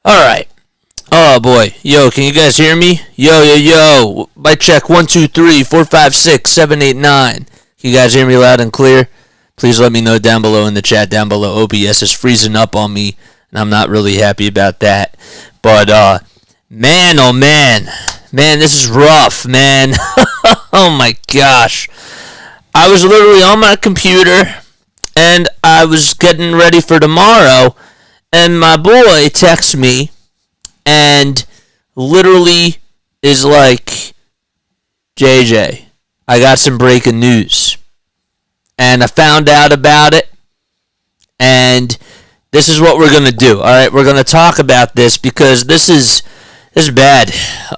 All right. Oh boy. Yo, can you guys hear me? Yo. Mic check 1 2 3 4 5 6 7 8 9. Can you guys hear me loud and clear? Please let me know down below in the chat down below. OBS is freezing up on me, and I'm not really happy about that. But man, oh man, this is rough, man. Oh my gosh. I was literally on my computer, and I was getting ready for tomorrow, and my boy texts me, and literally is like, JJ, I got some breaking news. And I found out about it, and this is what we're going to do. All right, we're going to talk about this because this is bad.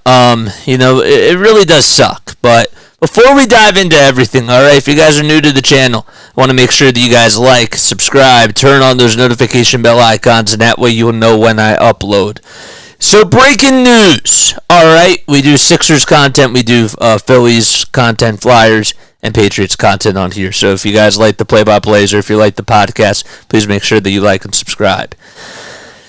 It really does suck. But before we dive into everything, all right, if you guys are new to the channel, I want to make sure that you guys like, subscribe, turn on those notification bell icons, and that way you'll know when I upload. So breaking news, all right, we do Sixers content, we do Phillies content, Flyers, and Patriots content on here. So if you guys like the play-by-plays or if you like the podcast, please make sure that you like and subscribe.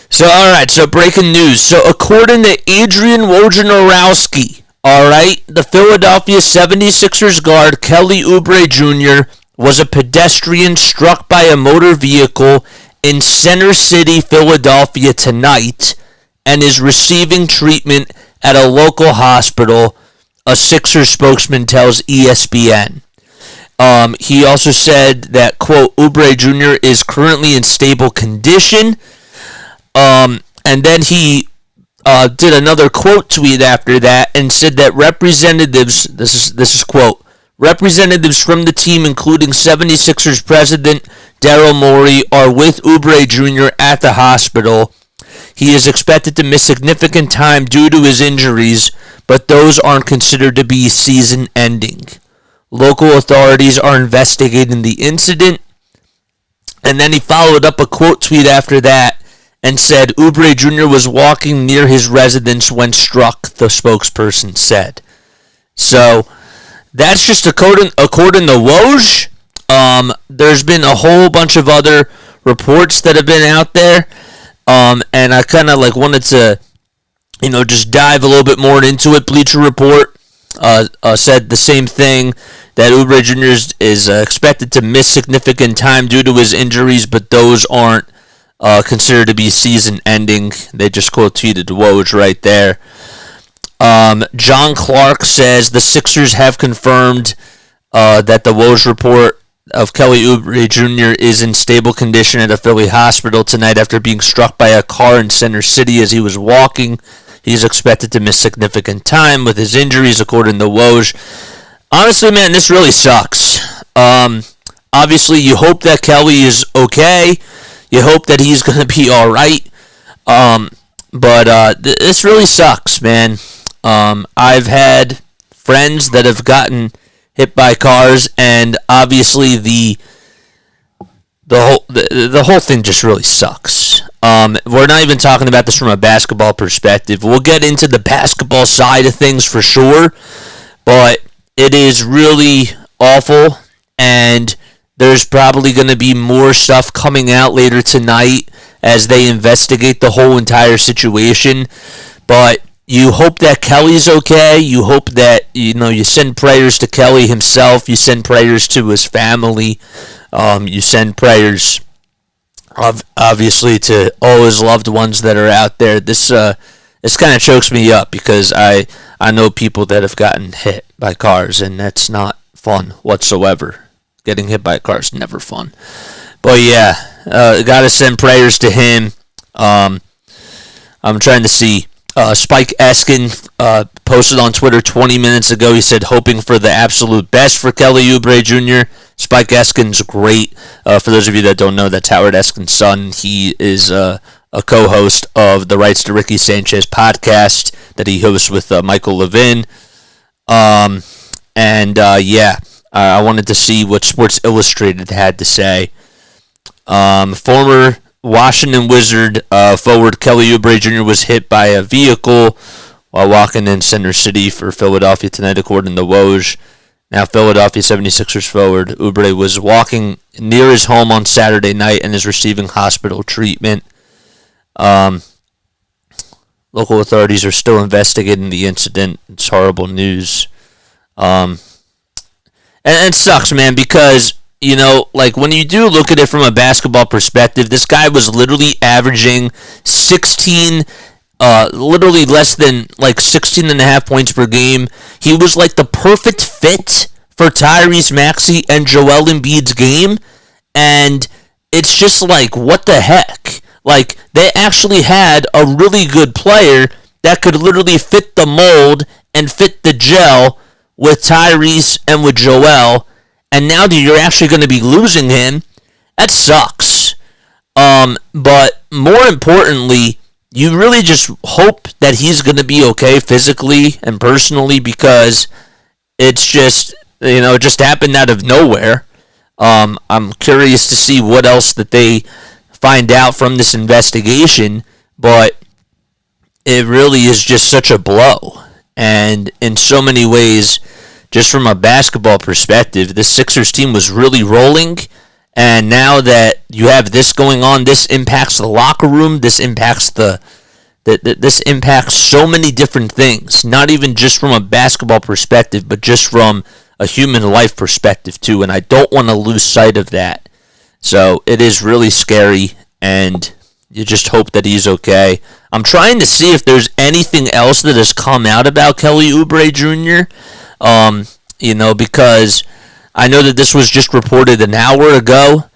So, all right, so breaking news. So according to Adrian Wojnarowski, all right, the Philadelphia 76ers guard Kelly Oubre Jr. was a pedestrian struck by a motor vehicle in Center City, Philadelphia tonight and is receiving treatment at a local hospital, a Sixers spokesman tells ESPN. He also said that, quote, Oubre Jr. is currently in stable condition. And then he did another quote tweet after that and said that representatives, this is quote, representatives from the team, including 76ers president Daryl Morey, are with Oubre Jr. at the hospital. He is expected to miss significant time due to his injuries, but those aren't considered to be season-ending. Local authorities are investigating the incident. And then he followed up a quote tweet after that and said Oubre Jr. was walking near his residence when struck, the spokesperson said. So that's just according to Woj. There's been a whole bunch of other reports that have been out there. And I kind of wanted to, just dive a little bit more into it. Bleacher Report said the same thing, that Oubre Jr. is expected to miss significant time due to his injuries, but those aren't considered to be season-ending. They just quote-tweeted Woj right there. John Clark says the Sixers have confirmed that the Woj report of Kelly Oubre Jr. is in stable condition at a Philly hospital tonight after being struck by a car in Center City as he was walking. He's expected to miss significant time with his injuries, according to Woj. Honestly, man, this really sucks. Obviously, you hope that Kelly is okay. You hope that he's going to be all right. But this really sucks, man. I've had friends that have gotten hit by cars, and obviously the whole thing just really sucks. We're not even talking about this from a basketball perspective. We'll get into the basketball side of things for sure, but it is really awful, and there's probably going to be more stuff coming out later tonight as they investigate the whole entire situation. But you hope that Kelly's okay. You hope that, you send prayers to Kelly himself. You send prayers to his family. You send prayers, obviously, to all his loved ones that are out there. This kind of chokes me up because I know people that have gotten hit by cars, and that's not fun whatsoever. Getting hit by a car is never fun. But yeah, gotta send prayers to him. I'm trying to see. Spike Eskin posted on Twitter 20 minutes ago. He said, hoping for the absolute best for Kelly Oubre Jr. Spike Eskin's great. For those of you that don't know, that's Howard Eskin's son. He is a co-host of the Rights to Ricky Sanchez podcast that he hosts with Michael Levin. I wanted to see what Sports Illustrated had to say. Former Washington Wizard forward Kelly Oubre Jr. was hit by a vehicle while walking in Center City for Philadelphia tonight, according to Woj. Now, Philadelphia 76ers forward Oubre was walking near his home on Saturday night and is receiving hospital treatment. Local authorities are still investigating the incident. It's horrible news. And it sucks, man, because, like when you do look at it from a basketball perspective, this guy was literally averaging 16, literally less than like 16 and a half points per game. He was like the perfect fit for Tyrese Maxey and Joel Embiid's game. And it's just like, what the heck? Like, they actually had a really good player that could literally fit the mold and fit the gel with Tyrese and with Joel, and now that you're actually going to be losing him, that sucks. But more importantly, you really just hope that he's going to be okay physically and personally, because it's just, it just happened out of nowhere. I'm curious to see what else that they find out from this investigation, but it really is just such a blow. And in so many ways, just from a basketball perspective, the Sixers team was really rolling, and now that you have this going on, this impacts the locker room, this impacts this impacts so many different things, not even just from a basketball perspective, but just from a human life perspective too, and I don't want to lose sight of that. So it is really scary, and you just hope that he's okay. I'm trying to see if there's anything else that has come out about Kelly Oubre Jr., because I know that this was just reported an hour ago,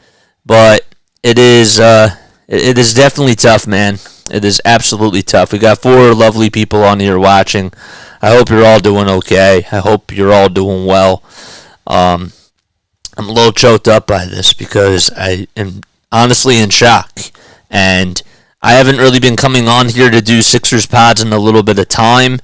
but it is definitely tough, man. It is absolutely tough. We got 4 lovely people on here watching. I hope you're all doing okay. I hope you're all doing well. I'm a little choked up by this because I am honestly in shock. And I haven't really been coming on here to do Sixers pods in a little bit of time.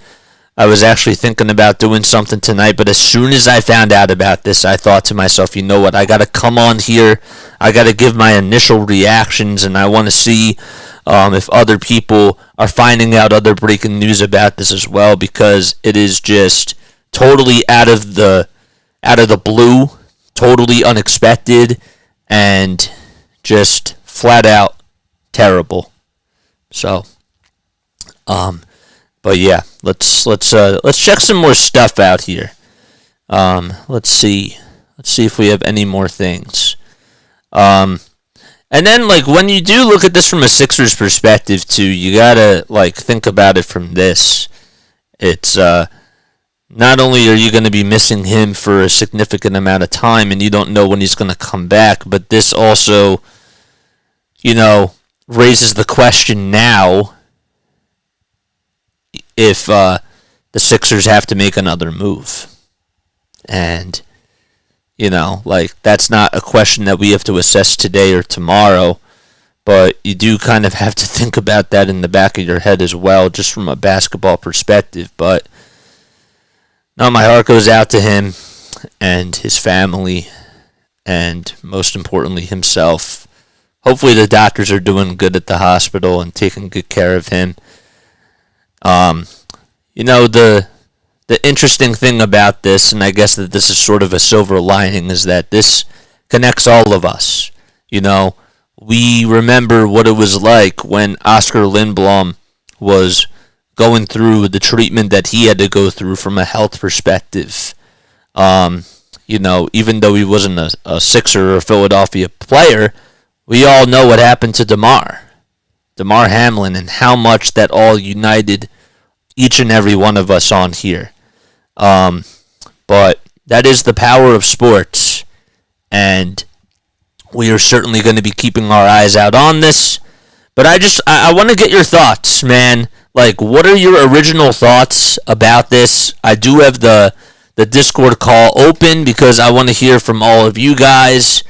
I was actually thinking about doing something tonight, but as soon as I found out about this, I thought to myself, you know what, I got to come on here. I got to give my initial reactions, and I want to see if other people are finding out other breaking news about this as well, because it is just totally out of the blue, totally unexpected, and just flat out terrible. So, but yeah, let's check some more stuff out here. Let's see if we have any more things. And then, like, when you do look at this from a Sixers perspective, too, you gotta, like, think about it from this. It's, not only are you going to be missing him for a significant amount of time, and you don't know when he's going to come back, but this also, raises the question now if the Sixers have to make another move. And that's not a question that we have to assess today or tomorrow, but you do kind of have to think about that in the back of your head as well, just from a basketball perspective. But no, my heart goes out to him and his family, and most importantly, himself. Hopefully the doctors are doing good at the hospital and taking good care of him. The interesting thing about this, and I guess that this is sort of a silver lining, is that this connects all of us. We remember what it was like when Oscar Lindblom was going through the treatment that he had to go through from a health perspective. Even though he wasn't a Sixer or a Philadelphia player, we all know what happened to DeMar Hamlin, and how much that all united each and every one of us on here. But that is the power of sports, and we are certainly going to be keeping our eyes out on this. But I want to get your thoughts, man. Like, what are your original thoughts about this? I do have the Discord call open because I want to hear from all of you guys.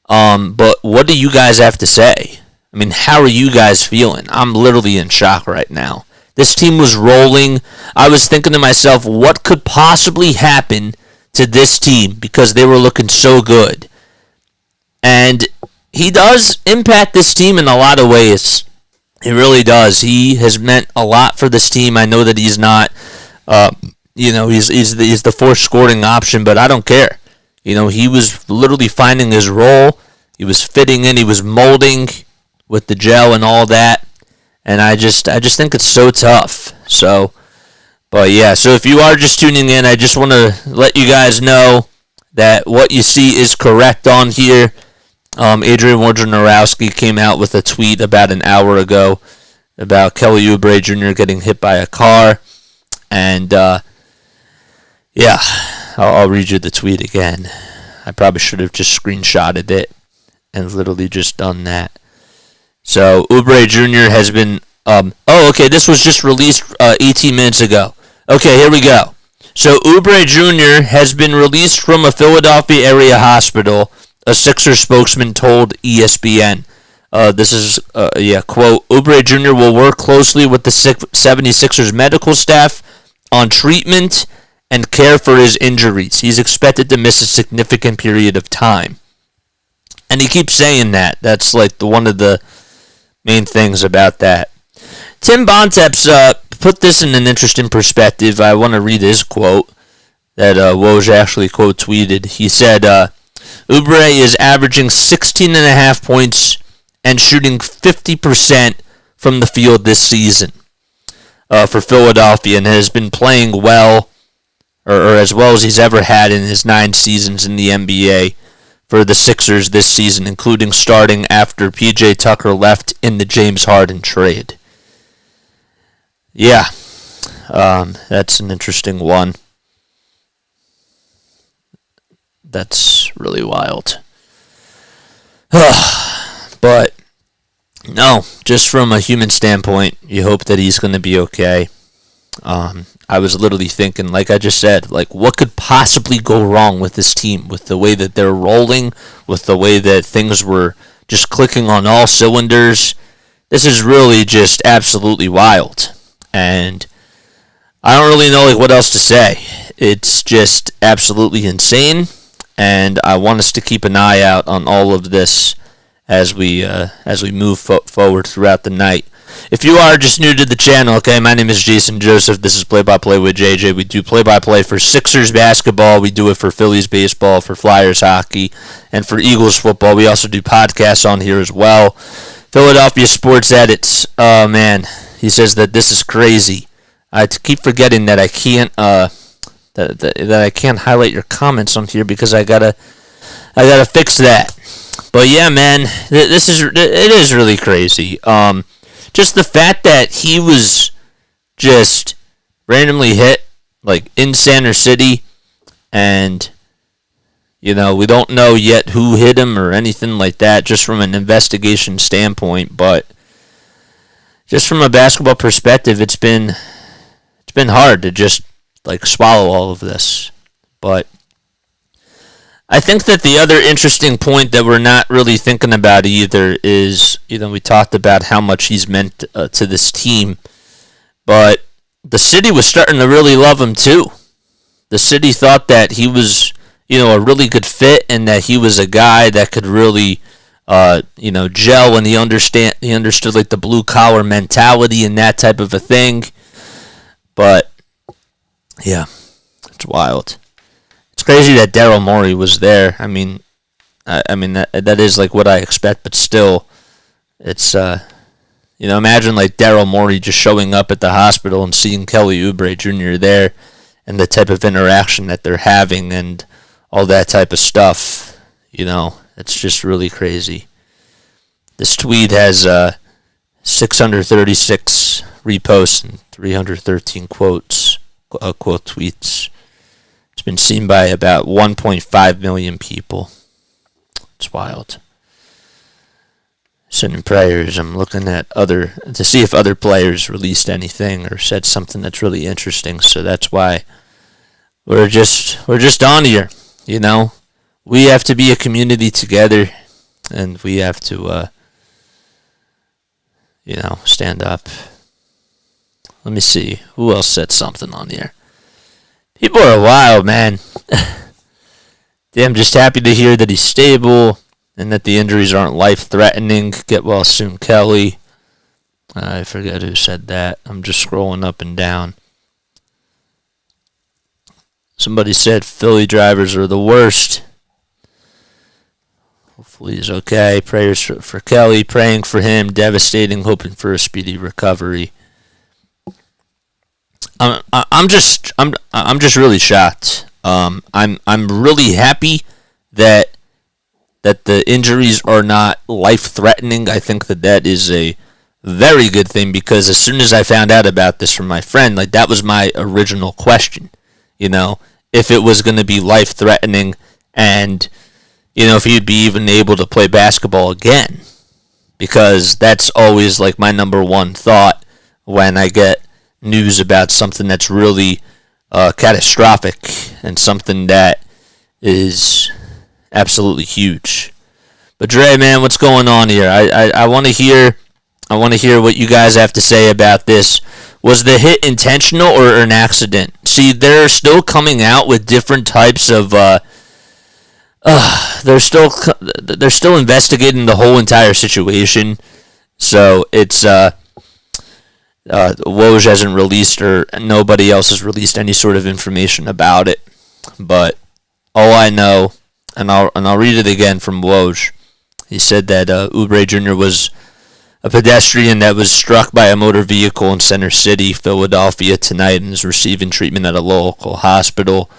But what do you guys have to say? I mean, how are you guys feeling? I'm literally in shock right now. This team was rolling. I was thinking to myself, what could possibly happen to this team, because they were looking so good. And he does impact this team in a lot of ways. He really does. He has meant a lot for this team. I know that he's not, he's the fourth scoring option, but I don't care. He was literally finding his role. He was fitting in. He was molding with the gel and all that. And I just think it's so tough. So, but yeah, so if you are just tuning in, I just want to let you guys know that what you see is correct on here. Adrian Wojnarowski came out with a tweet about an hour ago about Kelly Oubre Jr. getting hit by a car. And, yeah, I'll read you the tweet again. I probably should have just screenshotted it and literally just done that. So, Oubre Jr. has been, okay, this was just released 18 minutes ago. Okay, here we go. So, Oubre Jr. has been released from a Philadelphia area hospital, a Sixers spokesman told ESPN. This is, quote, Oubre Jr. will work closely with the 76ers medical staff on treatment and care for his injuries. He's expected to miss a significant period of time. And he keeps saying that. That's like one of the main things about that. Tim Bontemps put this in an interesting perspective. I want to read his quote that Woj actually quote tweeted. He said, Oubre is averaging 16.5 points and shooting 50% from the field this season for Philadelphia, and has been playing well, or as well as he's ever had in his 9 seasons in the NBA for the Sixers this season, including starting after P.J. Tucker left in the James Harden trade. Yeah, that's an interesting one. That's really wild. But, no, just from a human standpoint, you hope that he's going to be okay. I was literally thinking, like I just said, like what could possibly go wrong with this team, with the way that they're rolling, with the way that things were just clicking on all cylinders. This is really just absolutely wild. And I don't really know like what else to say. It's just absolutely insane. And I want us to keep an eye out on all of this as we move forward throughout the night. If you are just new to the channel, okay, my name is Jason Joseph. This is Play-by-Play with JJ. We do play-by-play for Sixers basketball. We do it for Phillies baseball, for Flyers hockey, and for Eagles football. We also do podcasts on here as well. Philadelphia Sports Edits. Oh, man. He says that this is crazy. I keep forgetting that I can't that I can't highlight your comments on here because I gotta fix that. But yeah, man, it is really crazy. Just the fact that he was just randomly hit, like, in Center City, and, you know, we don't know yet who hit him or anything like that, just from an investigation standpoint, but just from a basketball perspective, it's been hard to just, like, swallow all of this. But I think that the other interesting point that we're not really thinking about either is, you know, we talked about how much he's meant to this team, but the city was starting to really love him too. The city thought that he was, you know, a really good fit and that he was a guy that could really, you know, gel, and he understood like the blue collar mentality and that type of a thing. But yeah, it's wild. It's crazy that Daryl Morey was there. I mean that is like what I expect, but still, it's you know, imagine like Daryl Morey just showing up at the hospital and seeing Kelly Oubre Jr. there, and the type of interaction that they're having and all that type of stuff. You know, it's just really crazy. This tweet has 636 reposts and 313 quote tweets. It's been seen by about 1.5 million people. It's wild. Sending prayers. I'm looking at to see if other players released anything or said something that's really interesting. So that's why we're just on here. You know, we have to be a community together, and we have to, you know, stand up. Let me see who else said something on here. People are wild, man. I'm just happy to hear that he's stable and that the injuries aren't life-threatening. Get well soon, Kelly. I forget who said that. I'm just scrolling up and down. Somebody said Philly drivers are the worst. Hopefully he's okay. Prayers for Kelly. Praying for him. Devastating. Hoping for a speedy recovery. I'm just really shocked. I'm really happy that the injuries are not life-threatening. I think that is a very good thing, because as soon as I found out about this from my friend, like, that was my original question. If it was going to be life-threatening, and if he'd be even able to play basketball again, because that's always like my number one thought when I get news about something that's really catastrophic and something that is absolutely huge. But Dre, man, what's going on here? I want to hear what you guys have to say about this. Was the hit intentional or an accident? See, they're still coming out with different types of they're still investigating the whole entire situation. So it's Woj hasn't released, or nobody else has released any sort of information about it. But all I know, and I'll read it again from Woj. He said that Oubre Jr. was a pedestrian that was struck by a motor vehicle in Center City, Philadelphia tonight, and is receiving treatment at a local hospital.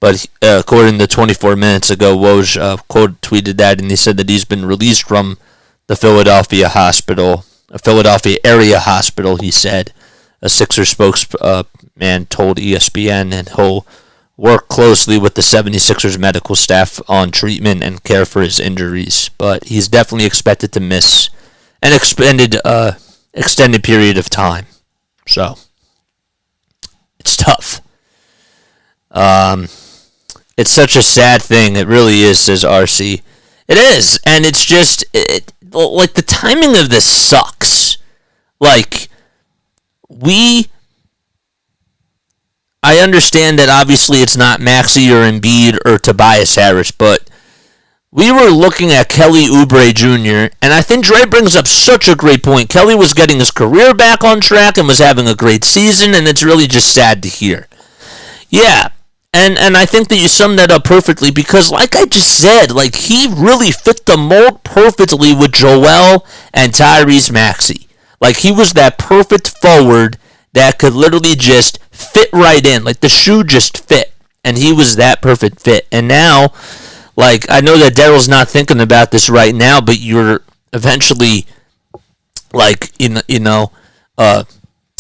But according to 24 minutes ago, Woj quote tweeted that, and he said that he's been released from the Philadelphia hospital, a Philadelphia area hospital, he said. A Sixers spokesman told ESPN, and he'll work closely with the 76ers medical staff on treatment and care for his injuries. But he's definitely expected to miss an extended period of time. So, it's tough. It's such a sad thing. It really is, says RC. It is, and it's just, like, the timing of this sucks. Like, I understand that obviously it's not Maxey or Embiid or Tobias Harris, but we were looking at Kelly Oubre Jr., and I think Dre brings up such a great point. Kelly was getting his career back on track and was having a great season, and it's really just sad to hear. Yeah, and I think that you summed that up perfectly, because like I just said, like, he really fit the mold perfectly with Joel and Tyrese Maxey. Like, he was that perfect forward that could literally just fit right in. Like, the shoe just fit, and he was that perfect fit. And now, like, I know that Daryl's not thinking about this right now, but you're eventually, like,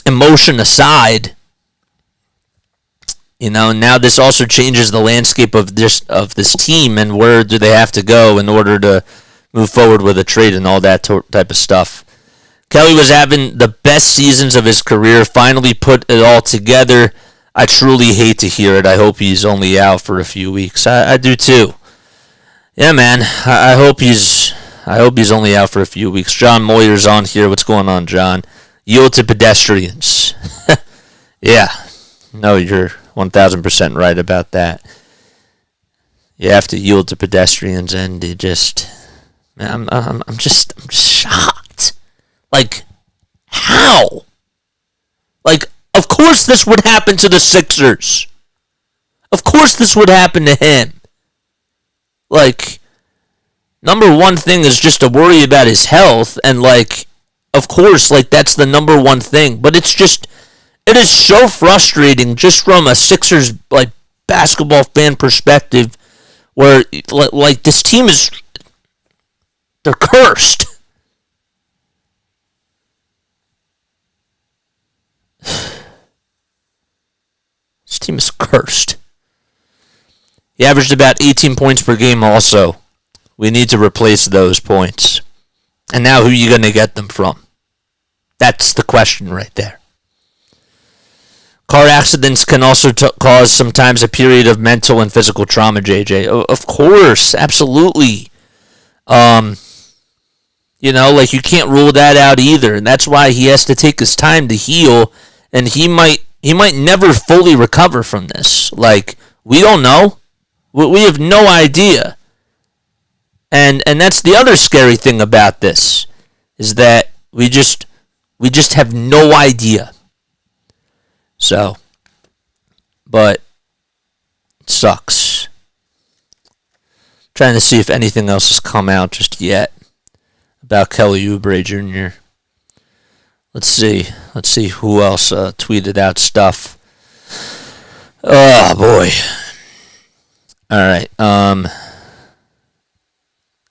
emotion aside, now this also changes the landscape of this team, and where do they have to go in order to move forward with a trade and all that type of stuff. Kelly was having the best seasons of his career, finally put it all together. I truly hate to hear it. I hope he's only out for a few weeks. I do too. Yeah, man. I hope he's only out for a few weeks. John Moyer's on here. What's going on, John? Yield to pedestrians. Yeah. No, you're 1,000% right about that. You have to yield to pedestrians, and it just, man, I'm just shocked. Like, how? Like, of course this would happen to the Sixers. Of course this would happen to him. Like, number one thing is just to worry about his health, and, like, of course, like, that's the number one thing. But it is so frustrating just from a Sixers, like, basketball fan perspective, where, like, this team they're cursed. This team is cursed. He averaged about 18 points per game also. We need to replace those points. And now who are you going to get them from? That's the question right there. Car accidents can also cause sometimes a period of mental and physical trauma, JJ. Of course, absolutely. Like, you can't rule that out either. And that's why he has to take his time to heal. And he might never fully recover from this. Like, we don't know. We have no idea. And that's the other scary thing about this, is that we just have no idea. So, but it sucks. trying to see if anything else has come out just yet about Kelly Oubre Jr. Let's see who else tweeted out stuff. Oh boy. All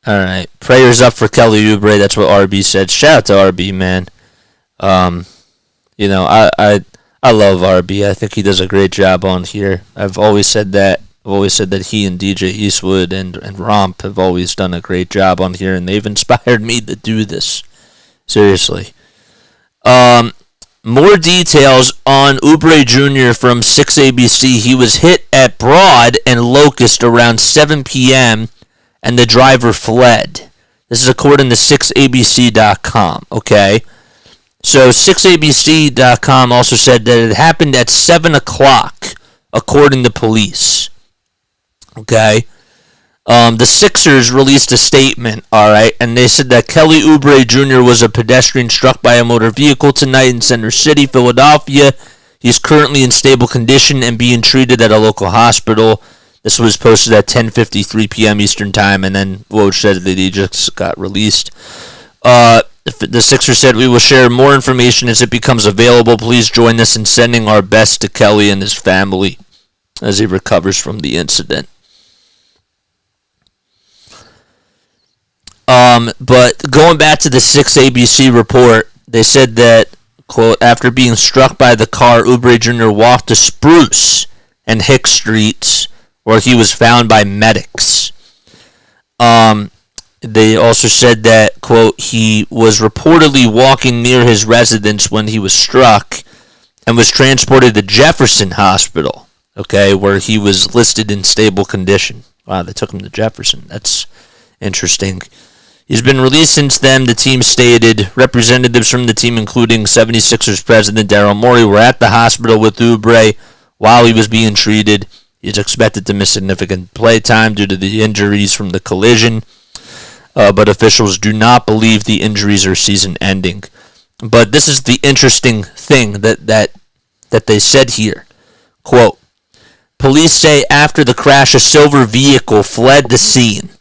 right. Prayers up for Kelly Oubre. That's what RB said. Shout out to RB, man. I love RB. I think he does a great job on here. I've always said that. I've always said that he and DJ Eastwood and Romp have always done a great job on here, and they've inspired me to do this. Seriously. More details on Oubre Jr. from 6ABC. He was hit at Broad and Locust around 7 p.m., and the driver fled. This is according to 6abc.com, okay? So 6abc.com also said that it happened at 7 o'clock, according to police. Okay? The Sixers released a statement, alright, and they said that Kelly Oubre Jr. was a pedestrian struck by a motor vehicle tonight in Center City, Philadelphia. He's currently in stable condition and being treated at a local hospital. This was posted at 10:53 p.m. Eastern Time, and then Woj said that he just got released. The Sixers said, "We will share more information as it becomes available. Please join us in sending our best to Kelly and his family as he recovers from the incident." But going back to the 6ABC report, they said that, quote, after being struck by the car, Oubre Jr. walked to Spruce and Hicks Streets, where he was found by medics. They also said that, quote, he was reportedly walking near his residence when he was struck and was transported to Jefferson Hospital, okay, where he was listed in stable condition. Wow, they took him to Jefferson. That's interesting. He's been released since then, the team stated. Representatives from the team, including 76ers president Daryl Morey, were at the hospital with Oubre while he was being treated. He's expected to miss significant play time due to the injuries from the collision, but officials do not believe the injuries are season-ending. But this is the interesting thing that they said here. Quote, police say after the crash, a silver vehicle fled the scene.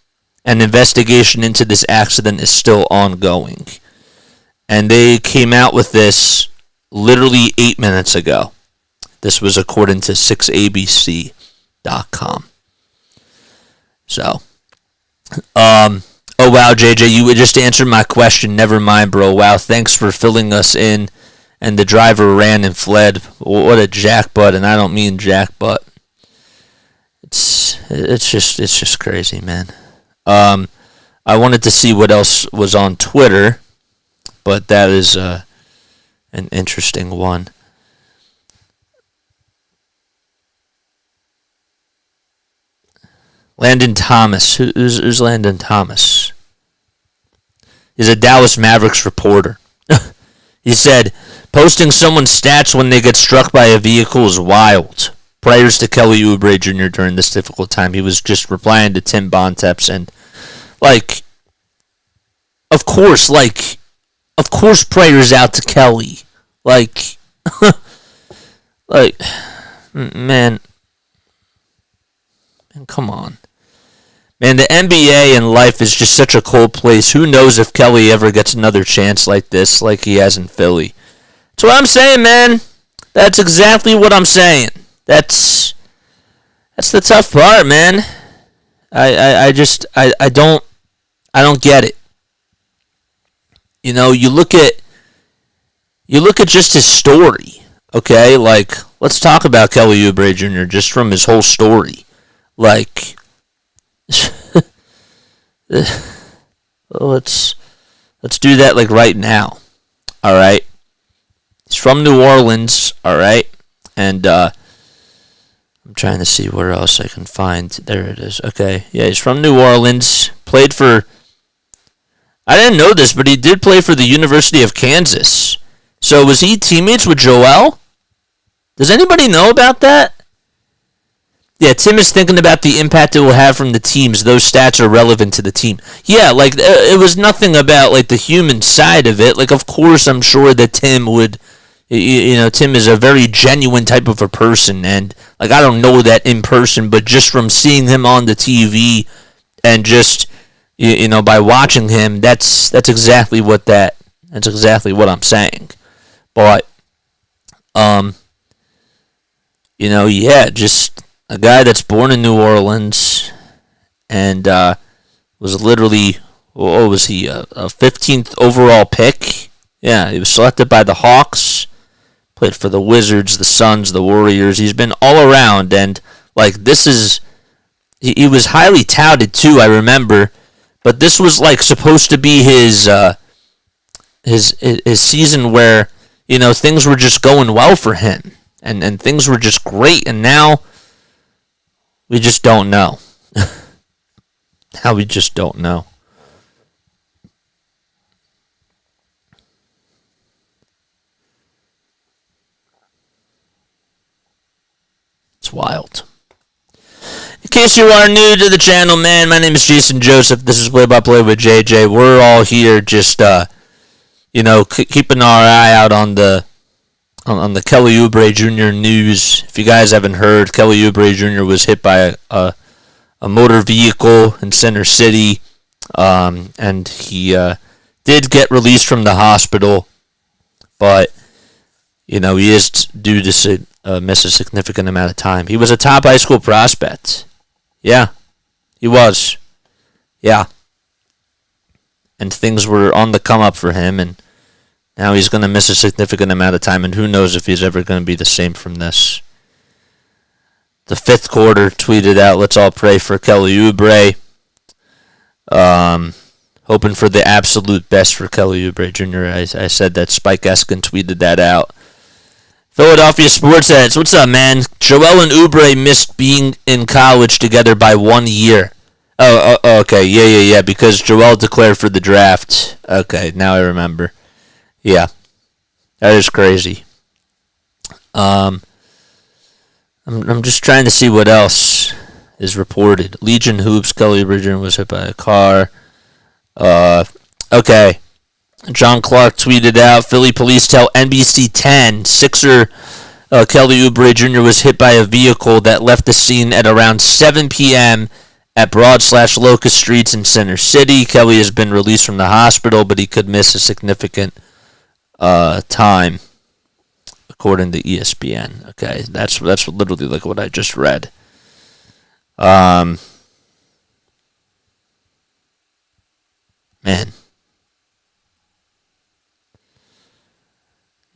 An investigation into this accident is still ongoing. And they came out with this literally 8 minutes ago. This was according to 6abc.com. So, oh wow, JJ, you just answered my question. Never mind, bro. Wow, thanks for filling us in. And the driver ran and fled. What a jackbutt, and I don't mean jackbutt. It's just crazy, man. I wanted to see what else was on Twitter, but that is an interesting one. Landon Thomas. Who's Landon Thomas? He's a Dallas Mavericks reporter. He said, posting someone's stats when they get struck by a vehicle is wild. Prayers to Kelly Oubre Jr. during this difficult time. He was just replying to Tim Bontemps, and of course prayers out to Kelly. Man, come on. Man, the NBA and life is just such a cold place. Who knows if Kelly ever gets another chance like this, like he has in Philly. That's what I'm saying, man. That's exactly what I'm saying. That's the tough part, man. I don't get it. You know, you look at just his story, okay? Let's talk about Kelly Oubre Jr. just from his whole story. Let's do that right now. All right. He's from New Orleans, all right? And I'm trying to see where else I can find. There it is. Okay. Yeah, he's from New Orleans. Played for... I didn't know this, but he did play for the University of Kansas. So was he teammates with Joel? Does anybody know about that? Yeah, Tim is thinking about the impact it will have from the teams. Those stats are relevant to the team. Yeah, it was nothing about, the human side of it. Of course, I'm sure that Tim would... Tim is a very genuine type of a person, and I don't know that in person, but just from seeing him on the TV, And just, by watching him, that's exactly what I'm saying. But, just a guy that's born in New Orleans and was literally, what was he, a 15th overall pick? Yeah, he was selected by the Hawks, played for the Wizards, the Suns, the Warriors. He's been all around, and, he was highly touted too, I remember, but this was, supposed to be his season where, things were just going well for him, and things were just great, and now we just don't know. Now we just don't know. It's wild. In case you are new to the channel, man, my name is Jason Joseph. This is Play by Play with JJ. We're all here just, keeping our eye out on the Kelly Oubre Jr. news. If you guys haven't heard, Kelly Oubre Jr. was hit by a motor vehicle in Center City, and he did get released from the hospital, but he is due to miss a significant amount of time. He was a top high school prospect. Yeah, he was. Yeah. And things were on the come up for him, and now he's going to miss a significant amount of time, and who knows if he's ever going to be the same from this. The fifth quarter tweeted out, "Let's all pray for Kelly Oubre." Hoping for the absolute best for Kelly Oubre Jr. I said that. Spike Eskin tweeted that out. Philadelphia Sports Heads, what's up, man? Joel and Oubre missed being in college together by 1 year. Oh, okay, yeah, because Joel declared for the draft. Okay, now I remember. Yeah, that is crazy. I'm just trying to see what else is reported. Legion Hoops, Kelly Oubre Jr. was hit by a car. Okay. John Clark tweeted out, Philly police tell NBC 10, Sixer Kelly Oubre Jr. was hit by a vehicle that left the scene at around 7 p.m. at Broad/Locust Streets in Center City. Kelly has been released from the hospital, but he could miss a significant time, according to ESPN. Okay, that's literally like what I just read. Man.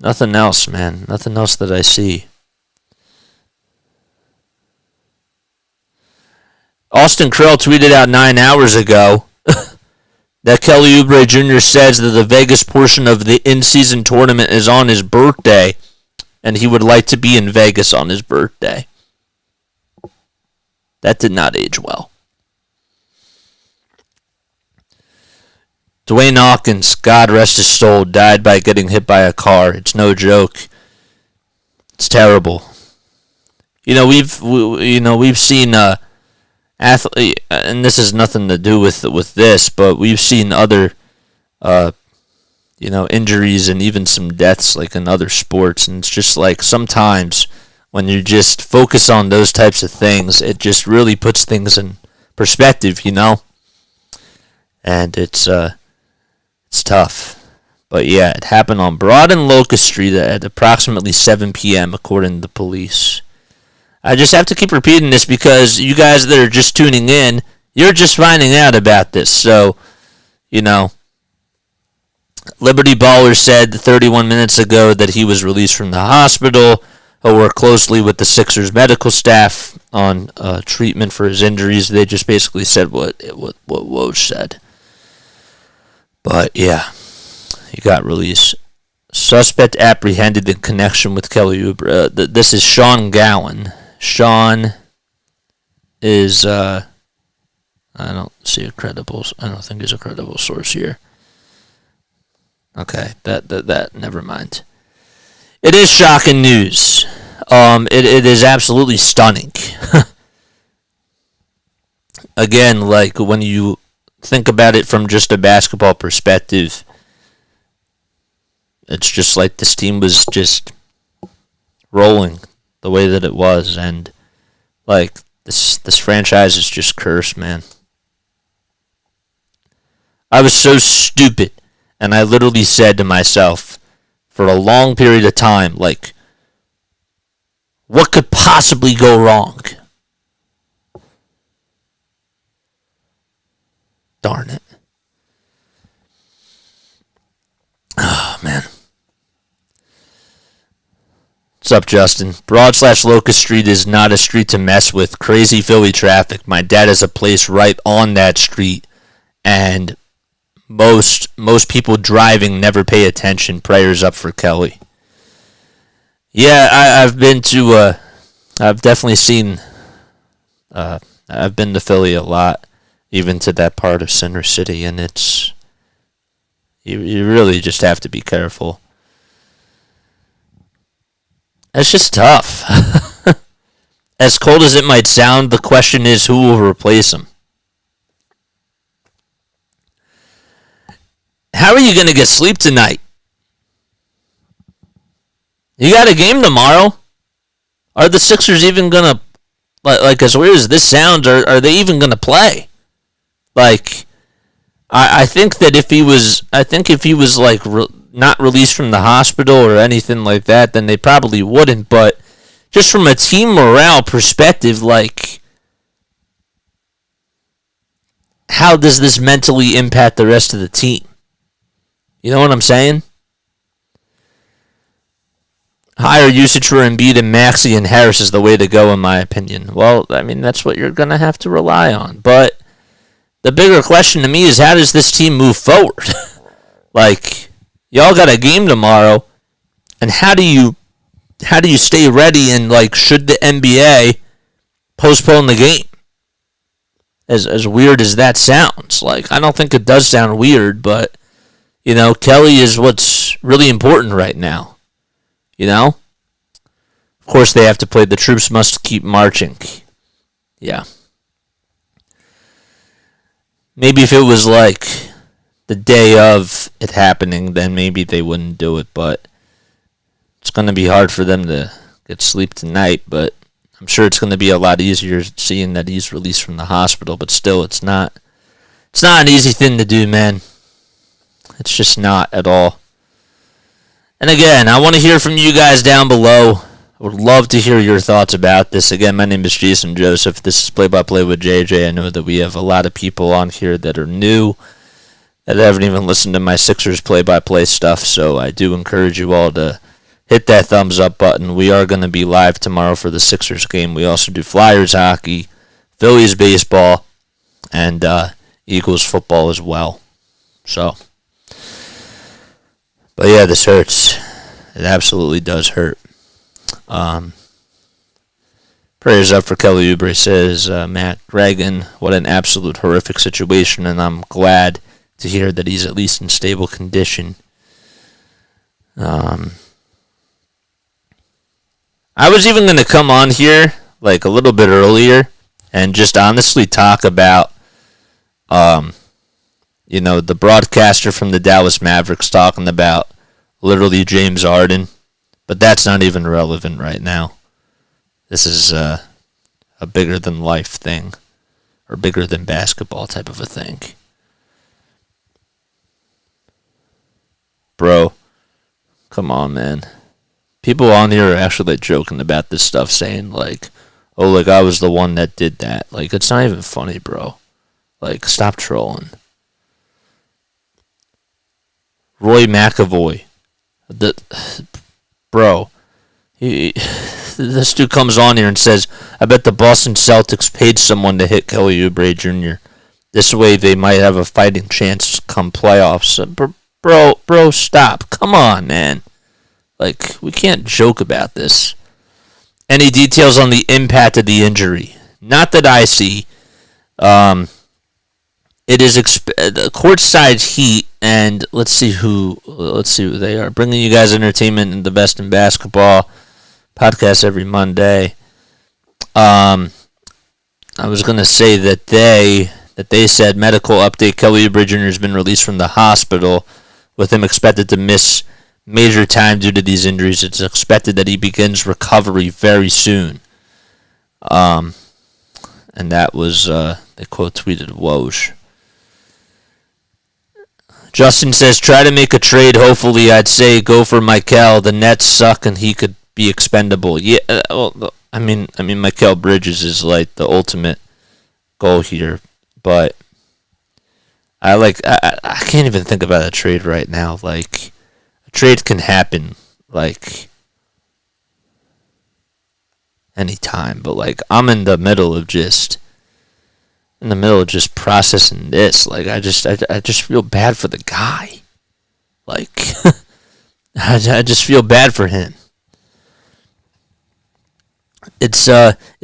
Nothing else, man. Nothing else that I see. Austin Krell tweeted out 9 hours ago that Kelly Oubre Jr. says that the Vegas portion of the in-season tournament is on his birthday, and he would like to be in Vegas on his birthday. That did not age well. Dwayne Hawkins, God rest his soul, died by getting hit by a car. It's no joke. It's terrible. We've seen athlete, and this has nothing to do with this, but we've seen other injuries and even some deaths like in other sports, and it's just like sometimes when you just focus on those types of things, it just really puts things in perspective, and it's tough. But yeah, it happened on Broad and Locust Street at approximately 7 p.m. according to the police. I just have to keep repeating this because you guys that are just tuning in, you're just finding out about this. So, Liberty Baller said 31 minutes ago that he was released from the hospital. He'll work closely with the Sixers medical staff on treatment for his injuries. They just basically said what Woj said. But yeah, he got released. Suspect apprehended in connection with Kelly Oubre. This is Sean Gowan. Sean is I don't think he's a credible source here. Okay, that never mind. It is shocking news. It is absolutely stunning. Again, like when you think about it from just a basketball perspective, it's just like this team was just rolling the way that it was, and like this franchise is just cursed, man. I was so stupid. And I literally said to myself for a long period of time, like, what could possibly go wrong? Darn it. Oh, man. What's up, Justin? Broad/Locust Street is not a street to mess with. Crazy Philly traffic. My dad has a place right on that street, and most people driving never pay attention. Prayers up for Kelly. Yeah, I've been to. I've definitely seen. I've been to Philly a lot, even to that part of Center City, and it's. You really just have to be careful. It's just tough. As cold as it might sound, the question is who will replace him. How are you going to get sleep tonight? You got a game tomorrow. Are the Sixers even going to, like as weird as this sounds, are they even going to play? Like, I think that if he was like not released from the hospital or anything like that, then they probably wouldn't. But just from a team morale perspective, like, how does this mentally impact the rest of the team? You know what I'm saying? Higher usage for Embiid and Maxey and Harris is the way to go, in my opinion. Well, I mean, that's what you're going to have to rely on. But the bigger question to me is, how does this team move forward? Like, y'all got a game tomorrow, and how do you stay ready, and, like, should the NBA postpone the game? As weird as that sounds. Like, I don't think it does sound weird, but, you know, Kelly is what's really important right now. You know? Of course they have to play The Troops Must Keep Marching. Yeah. Maybe if it was like the day of it happening, then maybe they wouldn't do it, but it's going to be hard for them to get sleep tonight, but I'm sure it's going to be a lot easier seeing that he's released from the hospital, but still, it's not an easy thing to do, man. It's just not at all. And again, I want to hear from you guys down below. I would love to hear your thoughts about this. Again, my name is Jason Joseph. This is Play-by-Play with JJ. I know that we have a lot of people on here that are new, that haven't even listened to my Sixers play-by-play stuff, so I do encourage you all to hit that thumbs up button. We are going to be live tomorrow for the Sixers game. We also do Flyers hockey, Phillies baseball, and Eagles football as well. So, but yeah, this hurts. It absolutely does hurt. Prayers up for Kelly Oubre, says Matt Gregan. What an absolute horrific situation, and I'm glad to hear that he's at least in stable condition. I was even going to come on here like a little bit earlier and just honestly talk about, the broadcaster from the Dallas Mavericks talking about literally James Harden, but that's not even relevant right now. This is a bigger than life thing, or bigger than basketball type of a thing. Bro, come on, man. People on here are actually like joking about this stuff, saying like, oh, like I was the one that did that. Like, it's not even funny, bro. Like, stop trolling. Roy McAvoy. Bro. This dude comes on here and says, I bet the Boston Celtics paid someone to hit Kelly Oubre Jr. This way they might have a fighting chance come playoffs. Bro, stop. Come on, man. Like, we can't joke about this. Any details on the impact of the injury? Not that I see. It is the courtside heat, and let's see who they are. Bringing you guys entertainment and the best in basketball. Podcast every Monday. I was gonna say that they said medical update: Kelly Oubre Jr. has been released from the hospital, with him expected to miss major time due to these injuries. It's expected that he begins recovery very soon. And that was they quote tweeted Woj. Justin says, try to make a trade. Hopefully, I'd say go for Michael. The Nets suck, and he could be expendable. Yeah, I mean, Michael Bridges is like the ultimate goal here, but I can't even think about a trade right now. Like, a trade can happen like anytime, but like I'm in the middle of just processing this. Like I just feel bad for the guy. Like I just feel bad for him. It's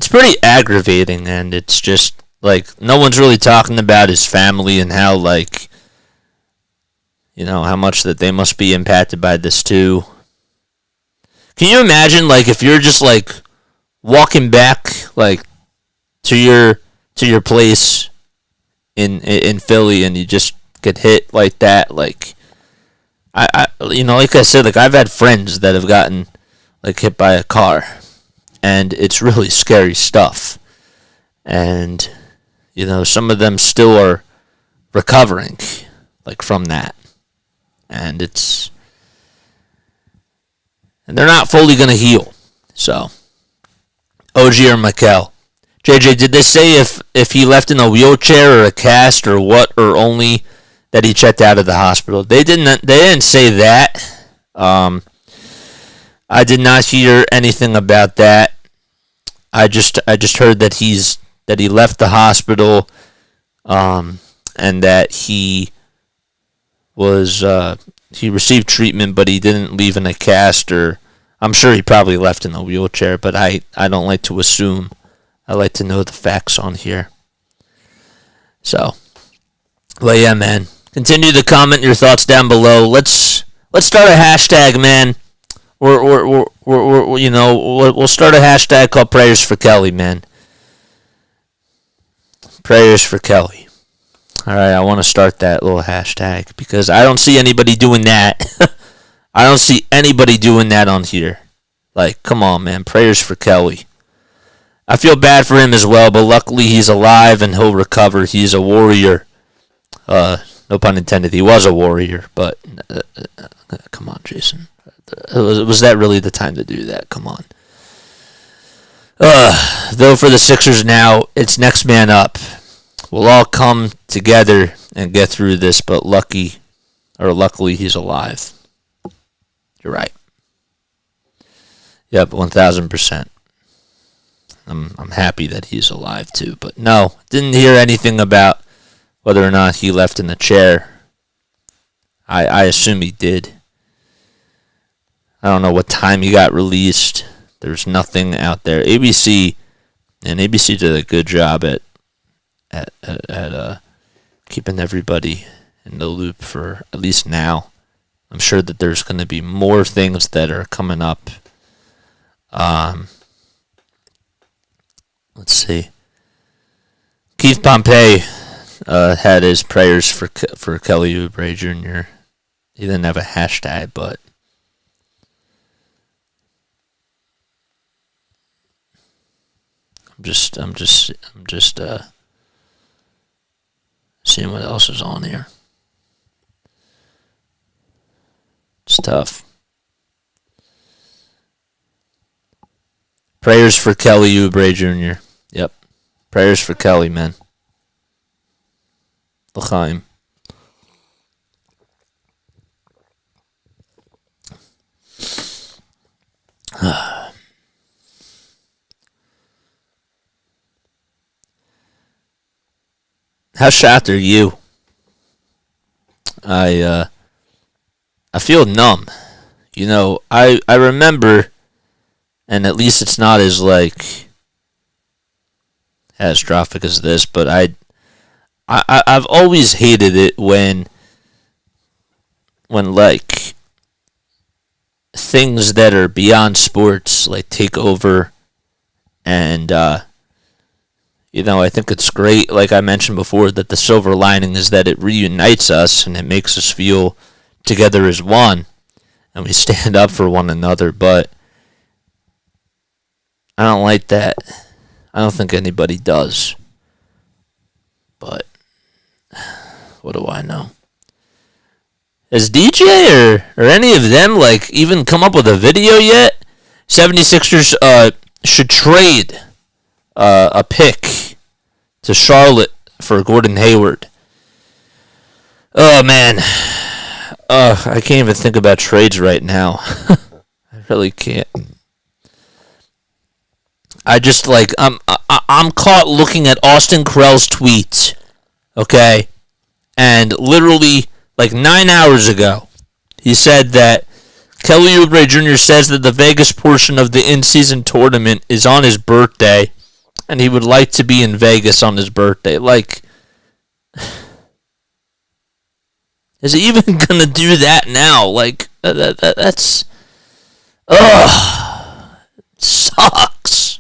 pretty aggravating, and it's just like no one's really talking about his family and how, like, you know, how much that they must be impacted by this too. Can you imagine, like, if you're just like walking back like to your place in Philly and you just get hit like that? Like, I like I said, like I've had friends that have gotten like hit by a car, and it's really scary stuff. And you know, some of them still are recovering like from that, and they're not fully gonna heal. So, OG or Mikel? JJ, did they say if he left in a wheelchair or a cast or what, or only that he checked out of the hospital? They didn't say that. I did not hear anything about that. I just heard that he left the hospital, and that he received treatment, but he didn't leave in a cast, or I'm sure he probably left in a wheelchair, but I don't like to assume. I like to know the facts on here. So, well, yeah, man. Continue to comment your thoughts down below. Let's start a hashtag, man. We'll start a hashtag called Prayers for Kelly, man. Prayers for Kelly. All right, I want to start that little hashtag because I don't see anybody doing that. I don't see anybody doing that on here. Like, come on, man. Prayers for Kelly. I feel bad for him as well, but luckily he's alive and he'll recover. He's a warrior. No pun intended. He was a warrior, but come on, Jason. Was that really the time to do that? Come on. Though for the Sixers now, it's next man up. We'll all come together and get through this, but luckily he's alive. You're right. Yep, 1,000%. I'm happy that he's alive too, but no, didn't hear anything about whether or not he left in the chair. I assume he did. I don't know what time he got released. There's nothing out there. ABC did a good job at keeping everybody in the loop for at least now. I'm sure that there's going to be more things that are coming up. Let's see. Keith Pompey had his prayers for Kelly Oubre Jr. He didn't have a hashtag, but I'm just seeing what else is on here. It's tough. Prayers for Kelly Oubre Jr. Yep. Prayers for Kelly, man. L'chaim. How shocked are you? I feel numb. You know, I remember, and at least it's not as like catastrophic as this, but I've always hated it when like things that are beyond sports like take over, and you know, I think it's great, like I mentioned before, that the silver lining is that it reunites us and it makes us feel together as one, and we stand up for one another, but I don't like that. I don't think anybody does. But what do I know? Has DJ or any of them, like, even come up with a video yet? 76ers should trade a pick to Charlotte for Gordon Hayward. Oh, man. I can't even think about trades right now. I really can't. I just, like, I'm caught looking at Austin Krell's tweets, okay? And literally, like, 9 hours ago, he said that Kelly Oubre Jr. says that the Vegas portion of the in-season tournament is on his birthday, and he would like to be in Vegas on his birthday. Like, is he even going to do that now? Like, that's... Ugh. It sucks.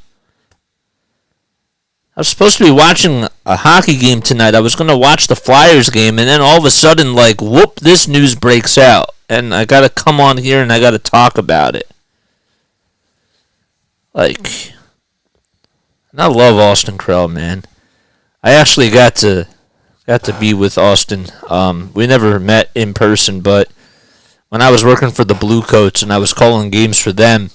I was supposed to be watching a hockey game tonight. I was going to watch the Flyers game, and then all of a sudden, like, whoop, this news breaks out. And I got to come on here and I got to talk about it. Like, and I love Austin Krell, man. I actually got to be with Austin. We never met in person, but when I was working for the Blue Coats and I was calling games for them,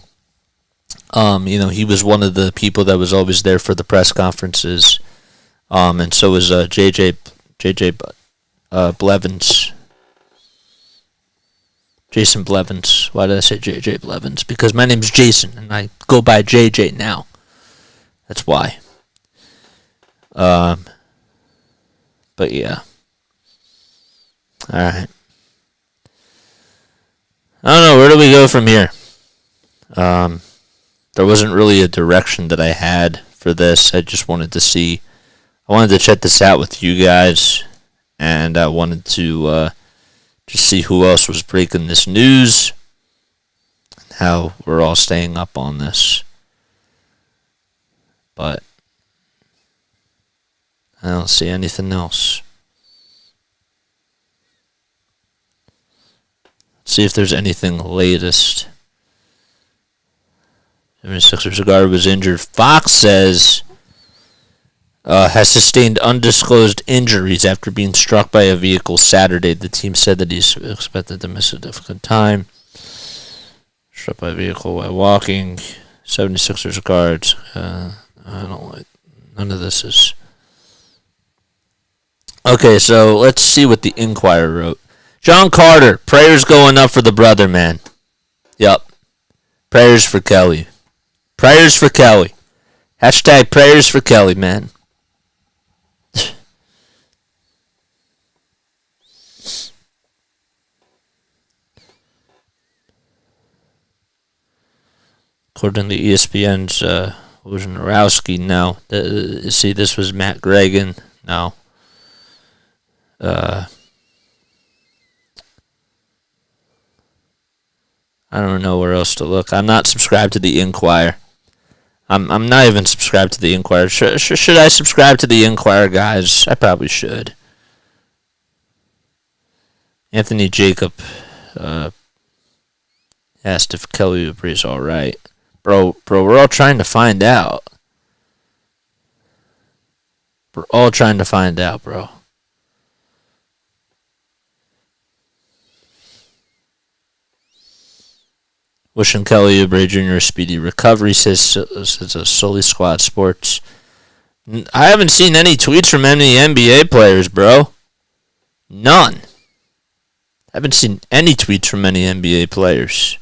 he was one of the people that was always there for the press conferences. And so was JJ Blevins. Jason Blevins. Why did I say JJ Blevins? Because my name's Jason and I go by JJ now. That's why. But yeah. Alright. I don't know, where do we go from here? There wasn't really a direction that I had for this. I just wanted to check this out with you guys, and I wanted to just see who else was breaking this news, and how we're all staying up on this. But I don't see anything else. Let's see if there's anything latest. 76ers guard was injured. Fox says has sustained undisclosed injuries after being struck by a vehicle Saturday. The team said that he's expected to miss a difficult time. Struck by a vehicle while walking. 76ers guards. I don't like... None of this is... Okay, so let's see what the Inquirer wrote. John Carter, prayers going up for the brother, man. Yup. Prayers for Kelly. Prayers for Kelly. Hashtag prayers for Kelly, man. According to ESPN's Wojnarowski, no. See, this was Matt Gregan. No. I don't know where else to look. I'm not subscribed to the Inquirer. I'm not even subscribed to the Inquirer. Should I subscribe to the Inquirer, guys? I probably should. Anthony Jacob asked if Kelly Oubre is all right. Bro, we're all trying to find out. We're all trying to find out, bro. Wishing Kelly Oubre Jr. a speedy recovery, says Solely Squad Sports. I haven't seen any tweets from any NBA players, bro. None. I haven't seen any tweets from any NBA players.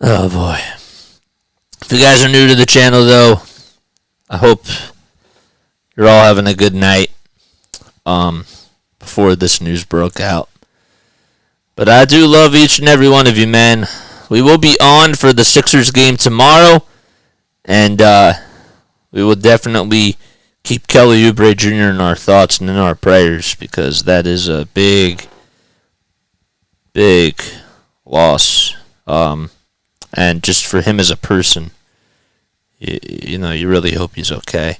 Oh, boy. If you guys are new to the channel, though, I hope you're all having a good night. Before this news broke out. But I do love each and every one of you, man. We will be on for the Sixers game tomorrow, and we will definitely keep Kelly Oubre Jr. in our thoughts and in our prayers, because that is a big, big loss. And just for him as a person, you really hope he's okay.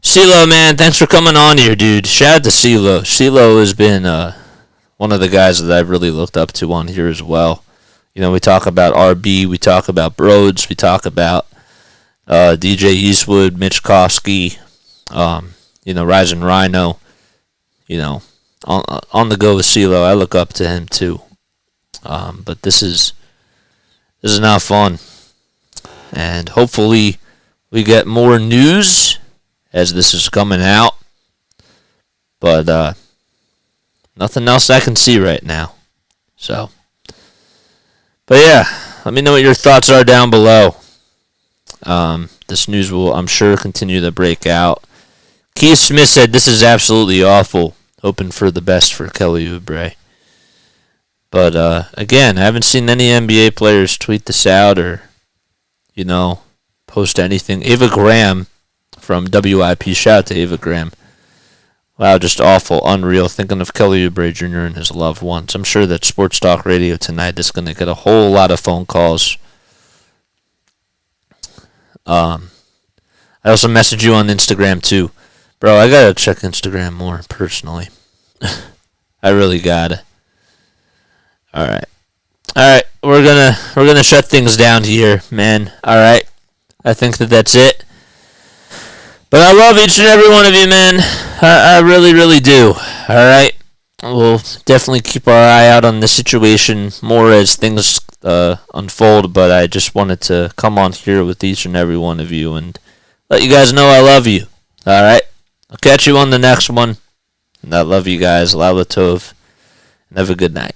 CeeLo, man, thanks for coming on here, dude. Shout out to CeeLo. CeeLo has been one of the guys that I've really looked up to on here as well. We talk about RB, we talk about Broads, we talk about, DJ Eastwood, Mitch Kosky, Rising Rhino, on the go with CeeLo. I look up to him too. But this is not fun. And hopefully we get more news as this is coming out. But nothing else I can see right now. So, but yeah, let me know what your thoughts are down below. This news will, I'm sure, continue to break out. Keith Smith said this is absolutely awful. Hoping for the best for Kelly Oubre. But again, I haven't seen any NBA players tweet this out or, post anything. Ava Graham from WIP. Shout out to Ava Graham. Wow, just awful, unreal. Thinking of Kelly Oubre Jr. and his loved ones. I'm sure that Sports Talk Radio tonight is going to get a whole lot of phone calls. I also messaged you on Instagram too. Bro, I gotta check Instagram more personally. I really gotta. Alright, we're gonna shut things down here, man. Alright. I think that's it. But I love each and every one of you, man. I really, really do. Alright? We'll definitely keep our eye out on this situation more as things unfold, but I just wanted to come on here with each and every one of you and let you guys know I love you. Alright? I'll catch you on the next one. And I love you guys. Lala Tov. And have a good night.